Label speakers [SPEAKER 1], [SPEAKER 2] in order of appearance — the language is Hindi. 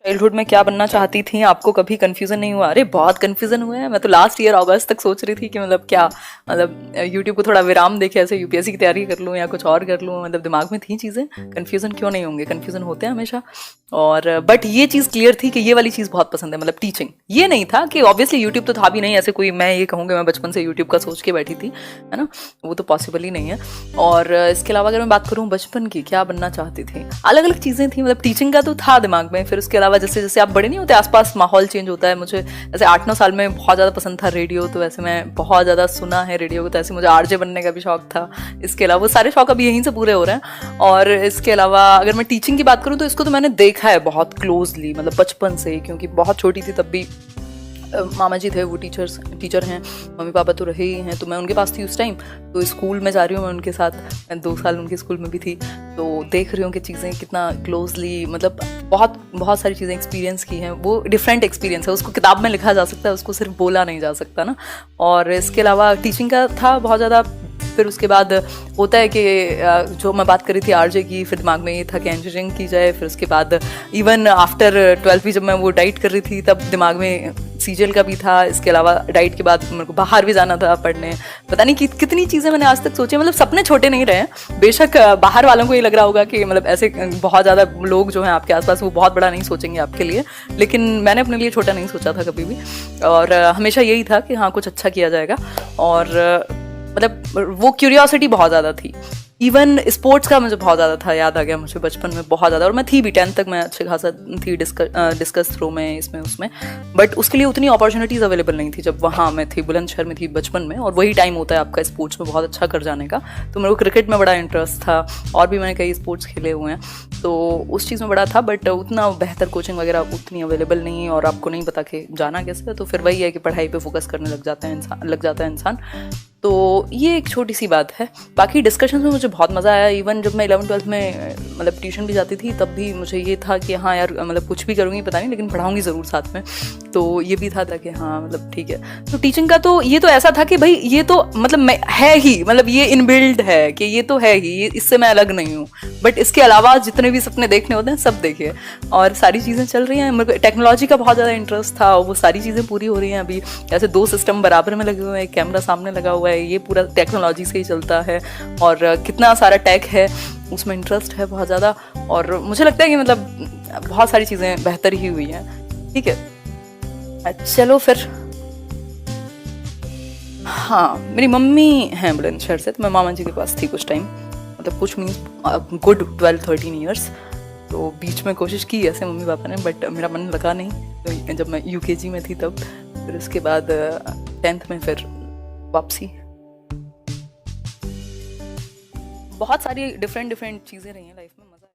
[SPEAKER 1] चाइल्डहुड में क्या बनना चाहती थी, आपको कभी कंफ्यूजन नहीं हुआ? अरे बहुत कंफ्यूजन हुआ है। मैं तो लास्ट ईयर अगस्त तक सोच रही थी कि मतलब क्या, मतलब यूट्यूब को थोड़ा विराम देके ऐसे यूपीएससी की तैयारी कर लूँ या कुछ और कर लूँ। मतलब दिमाग में थी चीज़ें, कंफ्यूजन क्यों नहीं होंगे, कंफ्यूजन होते हैं हमेशा। और बट ये चीज़ क्लियर थी कि ये वाली चीज़ बहुत पसंद है, मतलब टीचिंग। ये नहीं था कि ऑब्वियसली यूट्यूब तो था भी नहीं, ऐसे कोई मैं ये कहूँगी मैं बचपन से यूट्यूब का सोच के बैठी थी, है ना, वो तो पॉसिबल ही नहीं है। और इसके अलावा अगर मैं बात करूँ बचपन की, क्या बनना चाहती थी, अलग अलग चीज़ें थी। मतलब टीचिंग का तो था दिमाग में, फिर उसके अलावा जैसे जैसे आप बड़े नहीं होते, आसपास माहौल चेंज होता है। मुझे जैसे 8-9 साल में बहुत ज़्यादा पसंद था रेडियो, तो वैसे मैं बहुत ज़्यादा सुना है रेडियो को, तो ऐसे मुझे आरजे बनने का भी शौक था। इसके अलावा वो सारे शौक अभी यहीं से पूरे हो रहे हैं। और इसके अलावा अगर मैं टीचिंग की बात करूँ तो इसको तो मैंने देखा है बहुत क्लोजली, मतलब बचपन से ही, क्योंकि बहुत छोटी थी तब भी मामा जी थे, वो टीचर हैं, मम्मी पापा तो रहे ही हैं, तो मैं उनके पास थी उस टाइम। तो स्कूल में जा रही हूँ मैं उनके साथ, मैं 2 साल उनके स्कूल में भी थी, तो देख रही हूँ कि चीज़ें कितना क्लोजली, मतलब बहुत बहुत सारी चीज़ें एक्सपीरियंस की हैं। वो डिफरेंट एक्सपीरियंस है, उसको किताब में लिखा जा सकता है, उसको सिर्फ बोला नहीं जा सकता ना। और इसके अलावा टीचिंग का था बहुत ज़्यादा। फिर उसके बाद होता है कि जो मैं बात कर रही थी आरजे की, फिर दिमाग में ये था कि इंजीनियरिंग की जाए। फिर उसके बाद इवन आफ्टर 12वीं जब मैं वो डाइट कर रही थी, तब दिमाग में सीजीएल का भी था। इसके अलावा डाइट के बाद मेरे को बाहर भी जाना था पढ़ने। पता नहीं कितनी चीज़ें मैंने आज तक सोची। मतलब सपने छोटे नहीं रहे हैं, बेशक बाहर वालों को ये लग रहा होगा कि मतलब ऐसे बहुत ज़्यादा लोग जो हैं आपके आसपास वो बहुत बड़ा नहीं सोचेंगे आपके लिए, लेकिन मैंने अपने लिए छोटा नहीं सोचा था कभी भी। और हमेशा यही था कि हाँ कुछ अच्छा किया जाएगा। और मतलब वो क्यूरियोसिटी बहुत ज़्यादा थी। इवन स्पोर्ट्स का मुझे बहुत ज़्यादा था, याद आ गया मुझे बचपन में बहुत ज़्यादा। और मैं थी भी 10th तक, मैं अच्छे खासा थी डिस्कस थ्रो में, इसमें उसमें। बट उसके लिए उतनी अपॉर्चुनिटीज़ अवेलेबल नहीं थी जब वहाँ मैं थी, बुलंदशहर में थी बचपन में। और वही टाइम होता है आपका स्पोर्ट्स में बहुत अच्छा कर जाने का। तो मेरे को क्रिकेट में बड़ा इंटरेस्ट था, और भी मैंने कई स्पोर्ट्स खेले हुए हैं, तो उस चीज़ में बड़ा था। बट उतना बेहतर कोचिंग वगैरह उतनी अवेलेबल नहीं है, और आपको नहीं पता कि जाना कैसे है, तो फिर वही है कि पढ़ाई पे फोकस करने लग जाता है इंसान। तो ये एक छोटी सी बात है। बाकी डिस्कशन में मुझे बहुत मज़ा आया। इवन जब मैं 11th-12th में मतलब ट्यूशन भी जाती थी, तब भी मुझे ये था कि हाँ यार, मतलब कुछ भी करूँगी पता नहीं, लेकिन पढ़ाऊँगी ज़रूर साथ में। तो ये भी था कि हाँ मतलब ठीक है। तो टीचिंग का तो ये तो ऐसा था कि भाई ये तो मतलब मैं है ही, मतलब ये इनबिल्ड है कि ये तो है ही, ये इससे मैं अलग नहीं हूँ। बट इसके अलावा जितने भी सपने देखने होते हैं सब देखिए, और सारी चीज़ें चल रही हैं। मेरे को टेक्नोलॉजी का बहुत ज़्यादा इंटरेस्ट था, और वो सारी चीज़ें पूरी हो रही हैं अभी। जैसे 2 सिस्टम बराबर में लगे हुए हैं, कैमरा सामने लगा हुआ है, ये पूरा टेक्नोलॉजी से ही चलता है। और कितना सारा टेक है, उसमें इंटरेस्ट है बहुत ज़्यादा। और मुझे लगता है कि मतलब बहुत सारी चीज़ें बेहतर ही हुई हैं। ठीक है, चलो फिर। हाँ, मेरी मम्मी हैं बुलंदशहर से, तो मैं मामा जी के पास थी कुछ टाइम, मतलब कुछ मीन्स गुड 12-13 ईयर्स। तो बीच में कोशिश की ऐसे मम्मी पापा ने, बट मेरा मन लगा नहीं। तो जब मैं यूकेजी में थी तब, फिर उसके बाद 10th में फिर वापसी। बहुत सारी डिफरेंट चीज़ें रही हैं लाइफ में।